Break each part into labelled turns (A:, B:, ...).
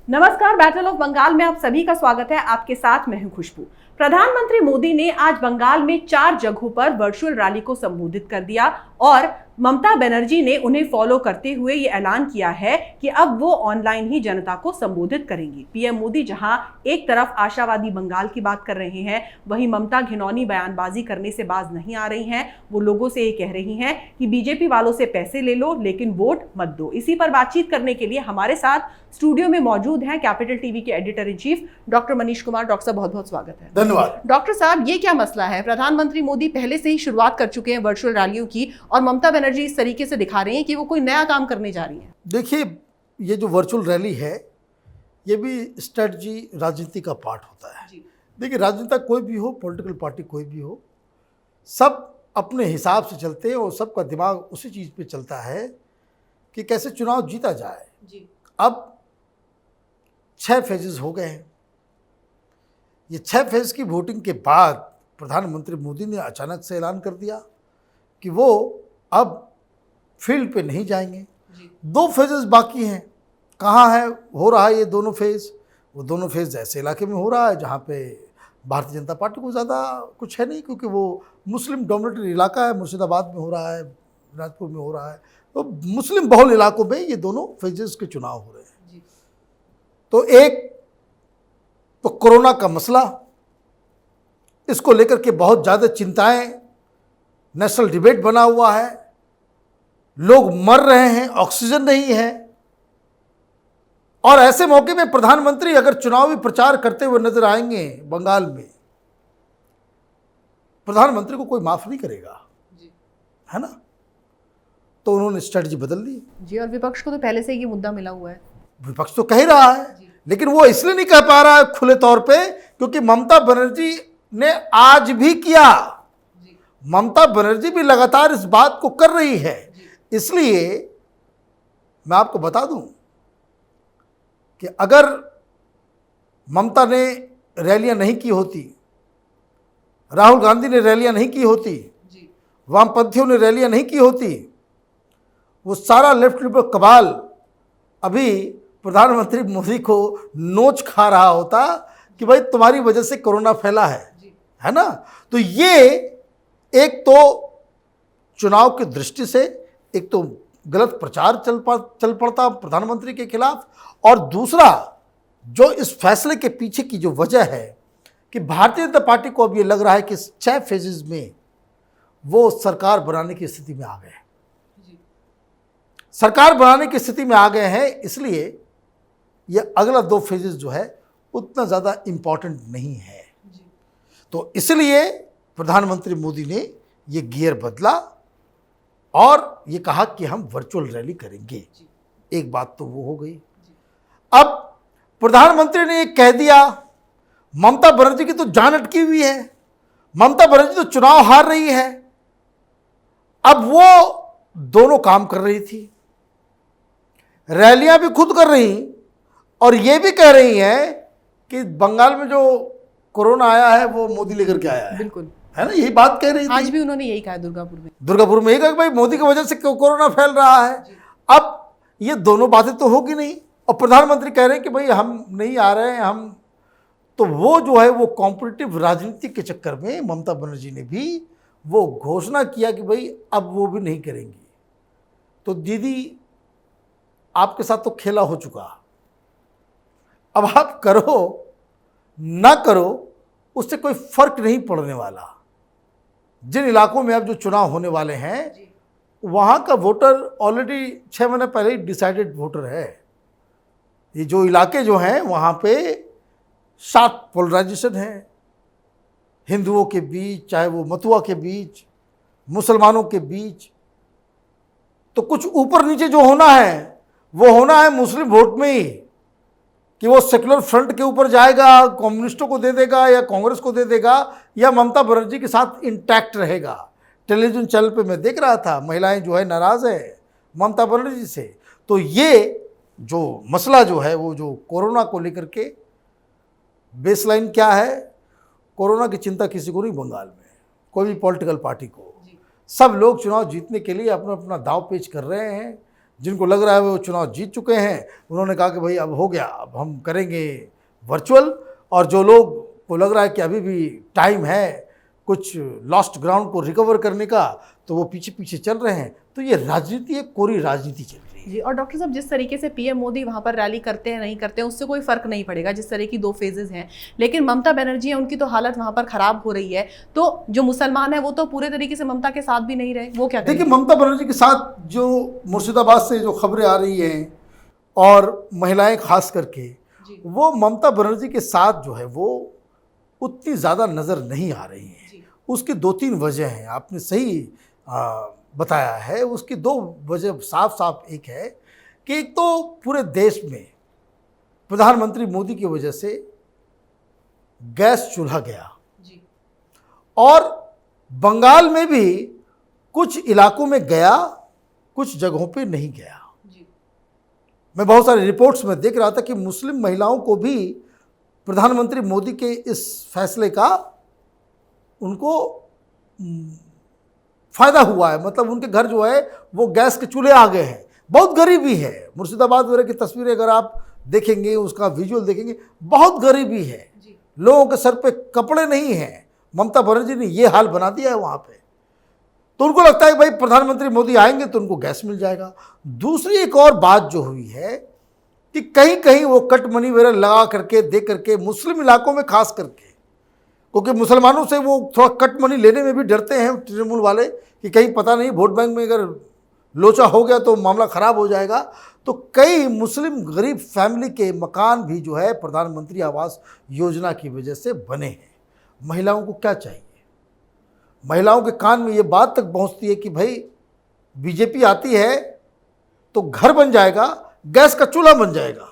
A: नमस्कार, battle of Bengal में आप सभी का स्वागत है। आपके साथ मैं हूं खुशबू। प्रधानमंत्री मोदी ने आज बंगाल में 4 जगहों पर वर्चुअल रैली को संबोधित कर दिया और ममता बनर्जी ने उन्हें फॉलो करते हुए ये ऐलान किया है कि अब वो ऑनलाइन ही जनता को संबोधित करेंगी। पीएम मोदी जहां एक तरफ आशावादी बंगाल की बात कर रहे हैं, वहीं ममता घिनौनी बयानबाजी करने से बाज नहीं आ रही हैं। वो लोगों से ये कह रही हैं कि बीजेपी वालों से पैसे ले लो लेकिन वोट मत दो। इसी पर बातचीत करने के लिए हमारे साथ स्टूडियो में मौजूद हैं कैपिटल टीवी के editor in chief doctor Manish Kumar. Doctor साहब, बहुत बहुत स्वागत है।
B: धन्यवाद।
A: डॉक्टर साहब, ये क्या मसला है? प्रधानमंत्री मोदी पहले से ही शुरुआत कर चुके हैं वर्चुअल रैलियों की और ममता बनर्जी इस तरीके से दिखा रही हैं कि वो कोई नया काम करने जा रही हैं।
B: देखिए, ये जो वर्चुअल रैली है, ये भी स्ट्रेटजी राजनीति का पार्ट होता है। देखिए, राजनेता कोई भी हो, पॉलिटिकल पार्टी कोई भी हो, सब अपने हिसाब से चलते हैं और सबका दिमाग उसी चीज़ पे चलता है कि कैसे चुनाव जीता जाए। अब 6 फेजेस हो गए हैं। ये 6 फेज की वोटिंग के बाद प्रधानमंत्री मोदी ने अचानक से ऐलान कर दिया कि वो अब फील्ड पे नहीं जाएंगे। 2 फेजेस बाकी हैं। कहाँ है हो रहा है ये दोनों फेज? वो दोनों फेज ऐसे इलाके में हो रहा है जहाँ पे भारतीय जनता पार्टी को ज़्यादा कुछ है नहीं, क्योंकि वो मुस्लिम डोमिनेटेड इलाका है। मुर्शिदाबाद में हो रहा है, दिनाजपुर में हो रहा है, तो मुस्लिम बहुल इलाकों में ये दोनों फेजेस के चुनाव हो रहे हैं। तो एक तो कोरोना का मसला, इसको लेकर के बहुत ज़्यादा चिंताएं, नेशनल डिबेट बना हुआ है, लोग मर रहे हैं, ऑक्सीजन नहीं है। और ऐसे मौके में प्रधानमंत्री अगर चुनावी प्रचार करते हुए नजर आएंगे बंगाल में, प्रधानमंत्री को कोई माफ नहीं करेगा, है ना? तो उन्होंने स्ट्रेटजी बदल दी
A: जी। और विपक्ष को तो पहले से ये मुद्दा मिला हुआ है।
B: विपक्ष तो कह ही रहा है, लेकिन वो इसलिए नहीं कह पा रहा है खुले तौर पे क्योंकि ममता बनर्जी ने आज भी किया। ममता बनर्जी भी लगातार इस बात को कर रही है। इसलिए मैं आपको बता दूं कि अगर ममता ने रैलियां नहीं की होती, राहुल गांधी ने रैलियां नहीं की होती, वामपंथियों ने रैलियां नहीं की होती, वो सारा लेफ्ट लिबरल कबाल अभी प्रधानमंत्री मोदी को नोच खा रहा होता कि भाई तुम्हारी वजह से कोरोना फैला है ना? तो ये एक तो चुनाव की दृष्टि से एक तो गलत प्रचार चल पड़ता प्रधानमंत्री के खिलाफ, और दूसरा जो इस फैसले के पीछे की जो वजह है कि भारतीय जनता पार्टी को अब ये लग रहा है कि 6 फेजेस में वो सरकार बनाने की स्थिति में आ गए हैं। सरकार बनाने की स्थिति में आ गए हैं, इसलिए ये अगला 2 फेजेस जो है उतना ज़्यादा इम्पॉर्टेंट नहीं है। तो इसलिए प्रधानमंत्री मोदी ने ये गियर बदला और ये कहा कि हम वर्चुअल रैली करेंगे। एक बात तो वो हो गई। अब प्रधानमंत्री ने ये कह दिया, ममता बनर्जी की तो जान अटकी हुई है, ममता बनर्जी तो चुनाव हार रही है। अब वो दोनों काम कर रही थी, रैलियां भी खुद कर रही और ये भी कह रही हैं कि बंगाल में जो कोरोना आया है वो मोदी लेकर के आया है।
A: बिल्कुल,
B: है ना? यही बात कह रही थी।
A: आज भी उन्होंने यही कहा
B: दुर्गापुर में यही कहा कि भाई मोदी की वजह से कोरोना फैल रहा है। अब ये दोनों बातें तो होगी नहीं, और प्रधानमंत्री कह रहे हैं कि भाई हम नहीं आ रहे हैं, हम तो वो जो है वो कॉम्पिटिटिव राजनीति के चक्कर में ममता बनर्जी ने भी वो घोषणा किया कि भाई अब वो भी नहीं करेंगी। तो दीदी, आपके साथ तो खेला हो चुका, अब आप करो ना करो उससे कोई फर्क नहीं पड़ने वाला। जिन इलाकों में अब जो चुनाव होने वाले हैं वहाँ का वोटर ऑलरेडी 6 महीने पहले ही डिसाइडेड वोटर है। ये जो इलाके जो हैं वहाँ पे शार्प पोलराइजेशन है, हिंदुओं के बीच, चाहे वो मतुआ के बीच, मुसलमानों के बीच। तो कुछ ऊपर नीचे जो होना है वो होना है मुस्लिम वोट में ही, कि वो सेकुलर फ्रंट के ऊपर जाएगा, कम्युनिस्टों को दे देगा या कांग्रेस को दे देगा, या ममता बनर्जी के साथ इंटैक्ट रहेगा। टेलीविजन चैनल पे मैं देख रहा था, महिलाएं जो है नाराज़ है ममता बनर्जी से। तो ये जो मसला जो है वो जो कोरोना को लेकर के बेसलाइन क्या है, कोरोना की चिंता किसी को नहीं बंगाल में, कोई भी पॉलिटिकल पार्टी को। सब लोग चुनाव जीतने के लिए अपना अपना दाव पेच कर रहे हैं। जिनको लग रहा है वो चुनाव जीत चुके हैं, उन्होंने कहा कि भाई अब हो गया, अब हम करेंगे वर्चुअल। और जो लोग को लग रहा है कि अभी भी टाइम है कुछ लॉस्ट ग्राउंड को रिकवर करने का, तो वो पीछे पीछे चल रहे हैं। तो ये राजनीति, एक कोरी राजनीति चल रही है
A: जी। और डॉक्टर साहब, जिस तरीके से पीएम मोदी वहां पर रैली करते हैं नहीं करते हैं उससे कोई फर्क नहीं पड़ेगा, जिस तरह की 2 फेजेस हैं। लेकिन ममता बनर्जी है, उनकी तो हालत वहां पर खराब हो रही है। तो जो मुसलमान है वो तो पूरे तरीके से ममता के साथ भी नहीं रहे, वो क्या करेंगे?
B: देखिए, ममता बनर्जी के साथ जो मुर्शिदाबाद से जो खबरें आ रही हैं और महिलाएं खास करके, वो ममता बनर्जी के साथ जो है वो उतनी ज़्यादा नज़र नहीं आ रही हैं। उसकी 2-3 वजह हैं, आपने सही बताया है। उसकी 2 वजह साफ साफ एक है कि एक तो पूरे देश में प्रधानमंत्री मोदी की वजह से गैस चूल्हा गया, और बंगाल में भी कुछ इलाकों में गया, कुछ जगहों पे नहीं गया। मैं बहुत सारी रिपोर्ट्स में देख रहा था कि मुस्लिम महिलाओं को भी प्रधानमंत्री मोदी के इस फैसले का उनको फ़ायदा हुआ है। मतलब उनके घर जो है वो गैस के चूल्हे आ गए हैं। बहुत गरीबी है, मुर्शिदाबाद वगैरह की तस्वीरें अगर आप देखेंगे, उसका विजुअल देखेंगे, बहुत गरीबी है। लोगों के सर पे कपड़े नहीं हैं। ममता बनर्जी ने ये हाल बना दिया है वहाँ पे। तो उनको लगता है भाई प्रधानमंत्री मोदी आएंगे तो उनको गैस मिल जाएगा। दूसरी एक और बात जो हुई है कि कहीं कहीं वो कट मनी वगैरह लगा करके दे करके मुस्लिम इलाकों में खास करके, क्योंकि मुसलमानों से वो थोड़ा कट मनी लेने में भी डरते हैं तृणमूल वाले कि कहीं पता नहीं वोट बैंक में अगर लोचा हो गया तो मामला ख़राब हो जाएगा। तो कई मुस्लिम गरीब फैमिली के मकान भी जो है प्रधानमंत्री आवास योजना की वजह से बने हैं। महिलाओं को क्या चाहिए? महिलाओं के कान में ये बात तक पहुंचती है कि भाई बीजेपी आती है तो घर बन जाएगा, गैस का चूल्हा बन जाएगा,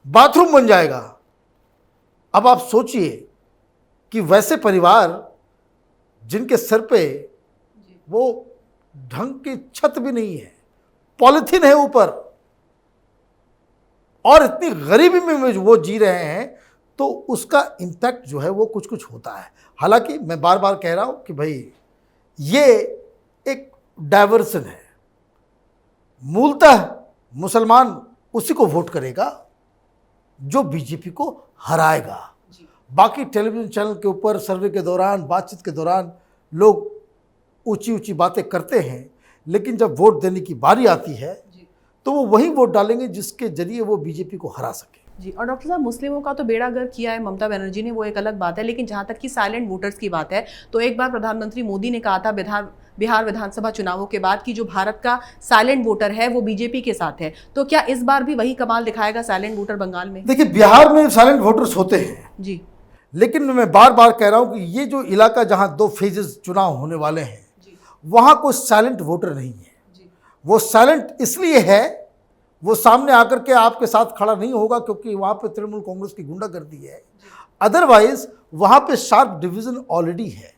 B: बाथरूम बन जाएगा। अब आप सोचिए कि वैसे परिवार जिनके सर पे वो ढंग की छत भी नहीं है, पॉलिथीन है ऊपर, और इतनी गरीबी में वो जी रहे हैं, तो उसका इम्पैक्ट जो है वो कुछ कुछ होता है। हालांकि मैं बार बार कह रहा हूं कि भाई ये एक डाइवर्सन है। मूलतः मुसलमान उसी को वोट करेगा जो बीजेपी को हराएगा। बाकी टेलीविज़न चैनल के ऊपर सर्वे के दौरान, बातचीत के दौरान लोग ऊंची ऊंची बातें करते हैं, लेकिन जब वोट देने की बारी आती है तो वो वही वोट डालेंगे जिसके जरिए वो बीजेपी को हरा सके।
A: जी। और डॉक्टर साहब, मुस्लिमों का तो बेड़ा गर्क किया है ममता बनर्जी ने, वो एक अलग बात है। लेकिन जहाँ तक कि साइलेंट वोटर्स की बात है, तो एक बार प्रधानमंत्री मोदी ने कहा था बिहार विधानसभा चुनावों के बाद कि जो भारत का साइलेंट वोटर है वो बीजेपी के साथ है। तो क्या इस बार भी वही कमाल दिखाएगा साइलेंट वोटर बंगाल में?
B: देखिए, बिहार में साइलेंट वोटर्स होते हैं
A: जी,
B: लेकिन मैं बार बार कह रहा हूं कि ये जो इलाका जहां 2 फेजेस चुनाव होने वाले हैं, वहां कोई साइलेंट वोटर नहीं है। वो साइलेंट इसलिए है, वो सामने आकर के आपके साथ खड़ा नहीं होगा क्योंकि वहां पे तृणमूल कांग्रेस की गुंडागर्दी है। अदरवाइज वहां पे शार्प डिवीजन ऑलरेडी है।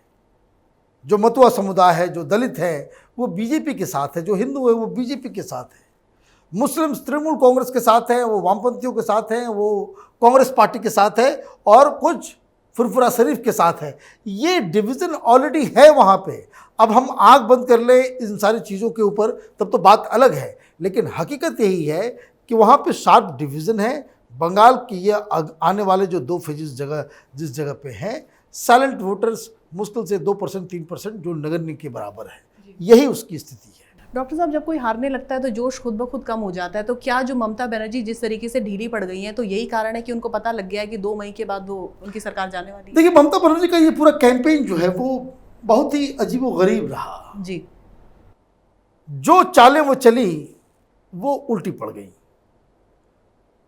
B: जो मतुआ समुदाय है, जो दलित है, वो बीजेपी के साथ है, जो हिंदू है वो बीजेपी के साथ है, मुस्लिम तृणमूल कांग्रेस के साथ है, वो वामपंथियों के साथ हैं, वो कांग्रेस पार्टी के साथ है, और कुछ फुरफुरा शरीफ के साथ है। ये डिवीज़न ऑलरेडी है वहाँ पे। अब हम आंख बंद कर ले इन सारी चीज़ों के ऊपर तब तो बात अलग है, लेकिन हकीकत यही है कि वहाँ पे शार्प डिवीज़न है। बंगाल की ये आने वाले जो 2 फेजेस जिस जगह पे हैं, साइलेंट वोटर्स मुश्किल से 2% 3% जो नगर निगम के बराबर है, यही उसकी स्थिति है।
A: डॉक्टर साहब, जब कोई हारने लगता है तो जोश खुद ब खुद कम हो जाता है। तो क्या जो ममता बनर्जी जिस तरीके से ढीली पड़ गई हैं, तो यही कारण है कि उनको पता लग गया है कि 2 मई के बाद वो उनकी सरकार जाने वाली है?
B: देखिए, ममता बनर्जी का ये पूरा कैंपेन जो है वो बहुत ही अजीबोगरीब रहा
A: जी।
B: जो चालें वो चली वो उल्टी पड़ गई।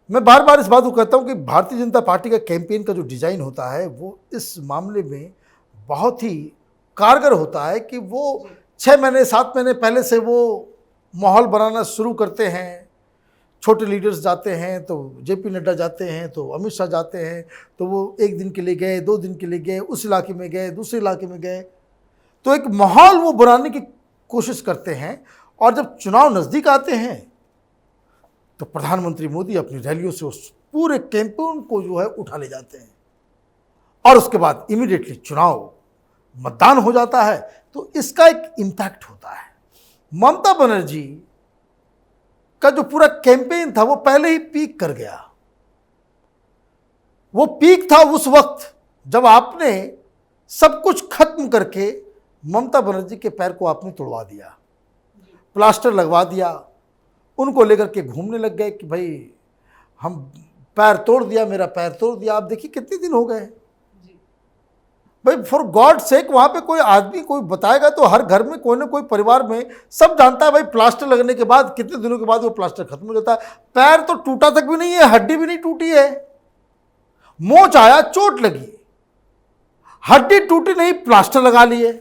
B: मैं बार बार इस बात को कहता हूं कि भारतीय जनता पार्टी का कैंपेन का जो डिजाइन होता है वो इस मामले में बहुत ही कारगर होता है कि वो 6 महीने 7 महीने पहले से वो माहौल बनाना शुरू करते हैं। छोटे लीडर्स जाते हैं तो जेपी नड्डा जाते हैं, तो अमित शाह जाते हैं, तो वो 1 दिन के लिए गए, 2 दिन के लिए गए, उस इलाके में गए, दूसरे इलाके में गए, तो एक माहौल वो बनाने की कोशिश करते हैं। और जब चुनाव नज़दीक आते हैं तो प्रधानमंत्री मोदी अपनी रैलियों से उस पूरे कैंपेन को जो है उठा ले जाते हैं, और उसके बाद इमीडिएटली चुनाव मतदान हो जाता है। तो इसका एक इम्पैक्ट होता है। ममता बनर्जी का जो पूरा कैंपेन था वो पहले ही पीक कर गया। वो पीक था उस वक्त जब आपने सब कुछ खत्म करके ममता बनर्जी के पैर को आपने तोड़वा दिया, प्लास्टर लगवा दिया, उनको लेकर के घूमने लग गए कि भाई हम पैर तोड़ दिया, मेरा पैर तोड़ दिया। आप देखिए कितने दिन हो गए भाई, फॉर गॉड सेक। वहां पे कोई आदमी कोई बताएगा तो हर घर में कोई ना कोई परिवार में सब जानता है भाई, प्लास्टर लगने के बाद कितने दिनों के बाद वो प्लास्टर खत्म हो जाता है। पैर तो टूटा तक भी नहीं है, हड्डी भी नहीं टूटी है, मोच आया, चोट लगी, हड्डी टूटी नहीं, प्लास्टर लगा लिए।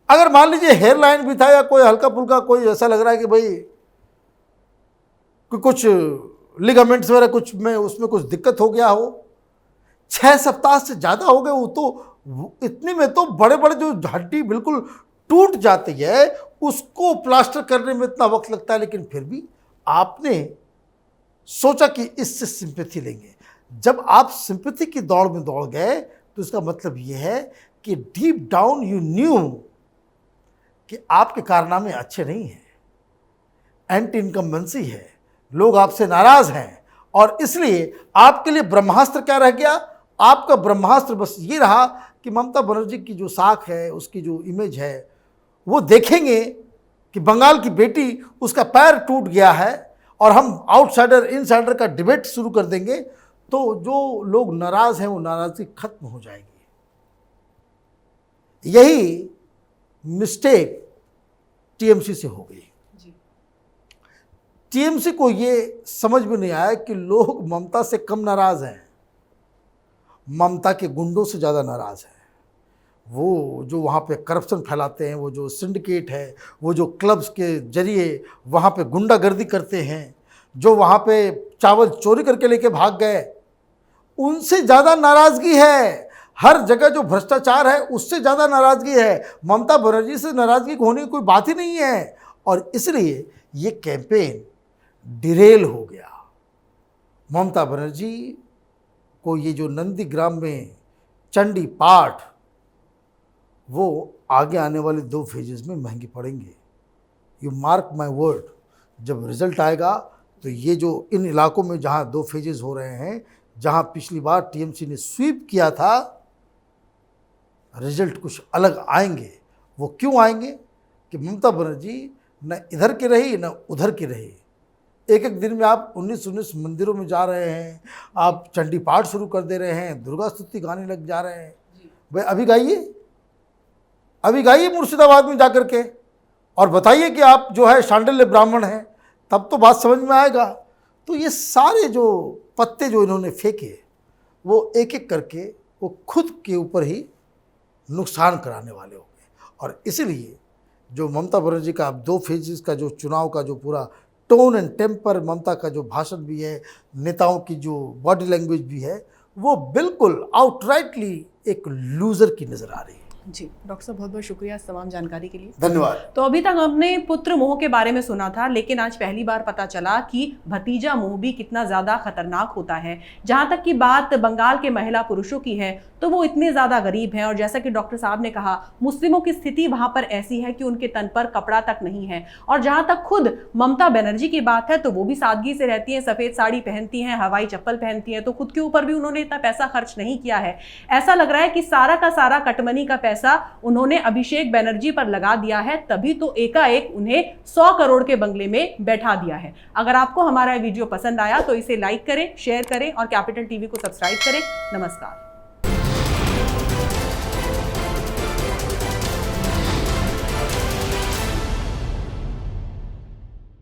B: अगर मान लीजिए हेयर लाइन भी था या कोई हल्का फुल्का कोई ऐसा लग रहा है कि भाई कुछ लिगामेंट्स वगैरह कुछ में उसमें कुछ दिक्कत हो गया हो, 6 सप्ताह से ज़्यादा हो गए, वो तो इतने में तो बड़े बड़े जो हड्डी बिल्कुल टूट जाती है उसको प्लास्टर करने में इतना वक्त लगता है। लेकिन फिर भी आपने सोचा कि इससे सिंपैथी लेंगे। जब आप सिंपैथी की दौड़ में दौड़ गए तो इसका मतलब यह है कि डीप डाउन यू न्यू कि आपके कारनामे अच्छे नहीं हैं, एंटी इनकम्बेंसी है, लोग आपसे नाराज हैं, और इसलिए आपके लिए ब्रह्मास्त्र क्या रह गया? आपका ब्रह्मास्त्र बस ये रहा कि ममता बनर्जी की जो साख है, उसकी जो इमेज है, वो देखेंगे कि बंगाल की बेटी, उसका पैर टूट गया है और हम आउटसाइडर इनसाइडर का डिबेट शुरू कर देंगे तो जो लोग नाराज हैं वो नाराजगी खत्म हो जाएगी। यही मिस्टेक टीएमसी से हो गई। टीएमसी को ये समझ में नहीं आया कि लोग ममता से कम नाराज हैं, ममता के गुंडों से ज़्यादा नाराज हैं। वो जो वहाँ पे करप्शन फैलाते हैं, वो जो सिंडिकेट है, वो जो क्लब्स के जरिए वहाँ पे गुंडागर्दी करते हैं, जो वहाँ पे चावल चोरी करके लेके भाग गए, उनसे ज़्यादा नाराज़गी है। हर जगह जो भ्रष्टाचार है उससे ज़्यादा नाराज़गी है। ममता बनर्जी से नाराज़गी होने की कोई बात ही नहीं है। और इसलिए ये कैंपेन डिरेल हो गया। ममता बनर्जी को ये जो नंदीग्राम में चंडी पाठ, वो आगे आने वाले 2 फेजेस में महंगी पड़ेंगे। यू मार्क माय वर्ड, जब रिजल्ट आएगा तो ये जो इन इलाकों में जहाँ 2 फेजेस हो रहे हैं, जहाँ पिछली बार टीएमसी ने स्वीप किया था, रिजल्ट कुछ अलग आएंगे। वो क्यों आएंगे कि ममता बनर्जी न इधर की रही न उधर की रही। एक एक दिन में आप 19 मंदिरों में जा रहे हैं, आप चंडी पाठ शुरू कर दे रहे हैं, दुर्गा स्तुति गाने लग जा रहे हैं। भाई अभी गाइए मुर्शिदाबाद में जाकर के और बताइए कि आप जो है शांडिल्य ब्राह्मण हैं, तब तो बात समझ में आएगा। तो ये सारे जो पत्ते जो इन्होंने फेंके, वो एक एक करके वो खुद के ऊपर ही नुकसान कराने वाले होंगे। और इसलिए जो ममता बनर्जी का अब 2 फेजेस का जो चुनाव का जो पूरा टोन एंड टेम्पर, ममता का जो भाषण भी है, नेताओं की जो बॉडी लैंग्वेज भी है, वो बिल्कुल आउटराइटली एक लूजर की नज़र आ रही है।
A: जी डॉक्टर साहब, बहुत बहुत शुक्रिया इस तमाम जानकारी के लिए।
B: धन्यवाद।
A: तो अभी तक हमने पुत्र मोह के बारे में सुना था, लेकिन आज पहली बार पता चला कि भतीजा मोह भी कितना ज़्यादा खतरनाक होता है। जहाँ तक की बात बंगाल के महिला पुरुषों की है तो वो इतने ज़्यादा गरीब हैं, और जैसा कि डॉक्टर साहब ने कहा, मुस्लिमों की स्थिति वहाँ पर ऐसी है कि उनके तन पर कपड़ा तक नहीं है। और जहाँ तक खुद ममता बनर्जी की बात है तो वो भी सादगी से रहती हैं, सफ़ेद साड़ी पहनती हैं, हवाई चप्पल पहनती हैं, तो खुद के ऊपर भी उन्होंने इतना पैसा खर्च नहीं किया है। ऐसा लग रहा है कि सारा का सारा कटमनी का पैसा उन्होंने अभिषेक बनर्जी पर लगा दिया है, तभी तो एकाएक उन्हें 100 करोड़ के बंगले में बैठा दिया है। अगर आपको हमारा वीडियो पसंद आया तो इसे लाइक करें, शेयर करें और कैपिटल टीवी को सब्सक्राइब करें। नमस्कार।